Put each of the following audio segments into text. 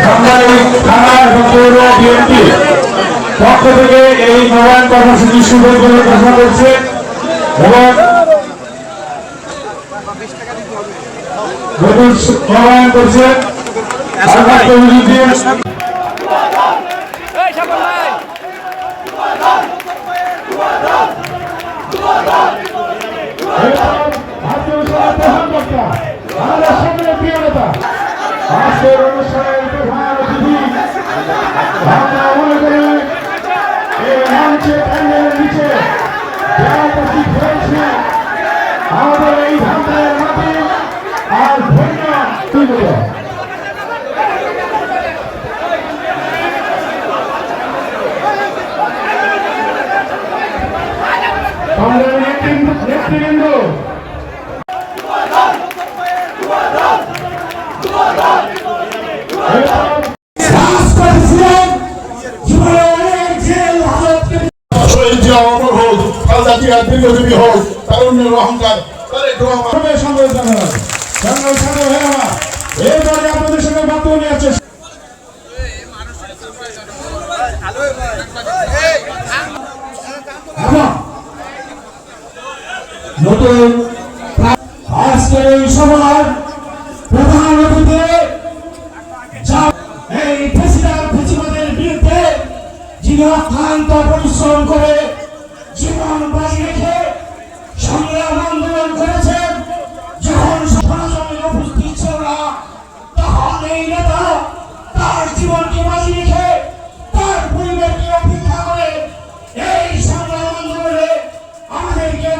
থানা এবং পৌর বিএনপি পক্ষ থেকে এই নবায়ন কর্মসূচি শুরু বলে ঘোষণা করছে এবং নবায়ন করছে আজকের অনুষ্ঠানের প্রধান অতিথি আমরা মনে করি এই মঞ্চে প্যান্ডেলের নিচে যারা উপস্থিত হয়েছে আমাদের এই ধানের মাটি আর ধন্য নেতৃবৃন্দ দীর্ঘজীবী হোক তারুণ্যের অহংকার এরপরে আপনাদের সঙ্গে বক্তব্য নিয়ে আসছে নতুন আজকের এই সভার প্রধান অতিথি এই ফেসিবাদের বিরুদ্ধে যিনি অক্লান্ত পরিশ্রম করে জীবন বাজি রেখে সংগ্রাম আন্দোলন করেছেন, যখন সমাজে উপস্থিত ছিল না তখন এই নেতা তার জীবনকে বাজি রেখে তার পরিবারকে অপেক্ষা করে এই সংগ্রাম আন্দোলনে আমাদেরকে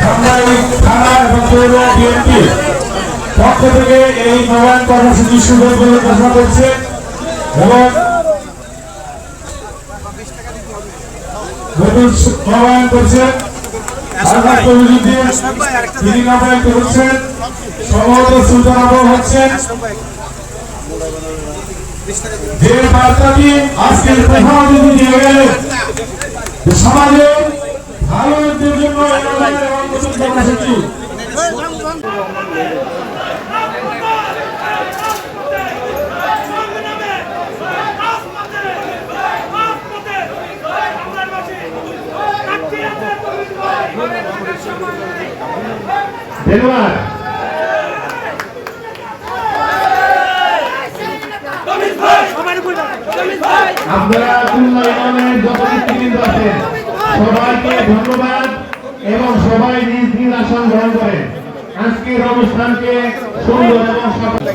থানা এবং পৌর বিএনপি পক্ষ থেকে এই নবায়ন কর্মসূচি শুরু বলে ঘোষণা করছে এবং নবায়ন করছে তিনি নবায়ন করছেন সম্ভবত সুলতান আবু হচ্ছেন যে বার্তাটি আজকের প্রধান অতিথি দিয়ে গেলেন সমাজে ভালোর জন্য কর্মসূচি ধন্যবাদ। আপনারা উন্নয়নের যত নেতৃবৃন্দ আছেন সবাইকে ধন্যবাদ এবং সবাই নিজ নিজ আসন গ্রহণ করেন। আজকের অনুষ্ঠানকে সুন্দর এবং সফল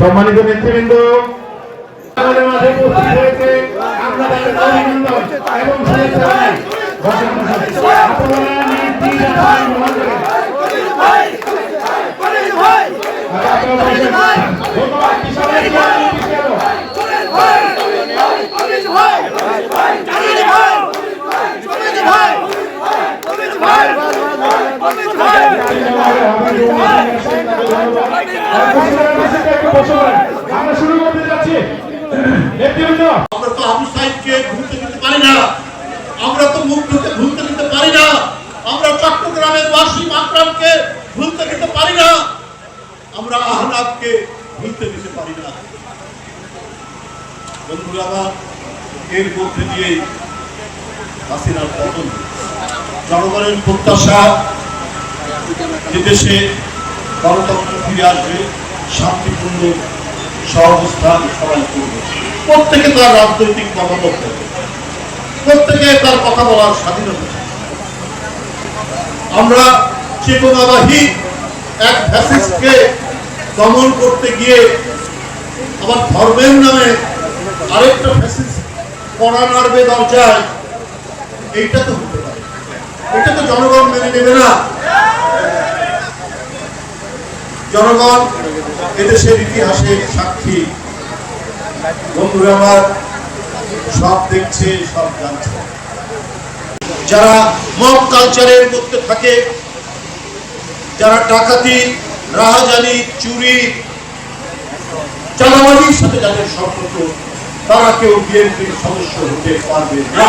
সম্মানিত নেতৃবৃন্দ আমাদের মাঝে উপস্থিত হয়েছে আপনাদের অভিনন্দন এবং শুভেচ্ছা জানাই। আপনারা নিজ নিজ আসন গ্রহণ করেন। আমরা শুরু করতে যাচ্ছি। আমরা তো আবু সাইদকে ভুলতে দিতে পারি না, আমরা তো মুগ্ধকে ভুলতে দিতে পারি না, আমরা চট্টগ্রামের ওয়াসিম আকরামকে ভুলতে দিতে পারি না, আমরা আহনাফকে ভুলতে দিতে পারি না। বন্ধুরা আমার, এর মধ্যে দিয়েই হাসিনার পতন, জনগণের প্রত্যাশা যে দেশে গণতন্ত্র ফিরে আসবে, শান্তিপূর্ণ সহাবস্থান সবাই করবে, প্রত্যেকে তার রাজনৈতিক মতামত দেবে। প্রত্যেকে তার কথা বলার স্বাধীনতা। আমরা চেতনাবাহী এক ফ্যাসিস্টকে দমন করতে গিয়ে আবার ধর্মের নামে আরেকটা ফ্যাসিস্ট পড়া নাড়বে দরজায়, এইটা তো হতে পারে, এটা তো জনগণ মেনে নেবে না। জনগণ এদেশের ইতিহাসের সাক্ষী। বন্ধুরা আমার, সব দেখছে, সব জানছে। যারা মব কালচারের মধ্যে থাকে, যারা ডাকাতি, রাহাজানি, চুরি, চাঁদাবাজির সাথে যাদের সম্পর্ক, তারা কেউ বিএনপির সদস্য হতে পারবে না।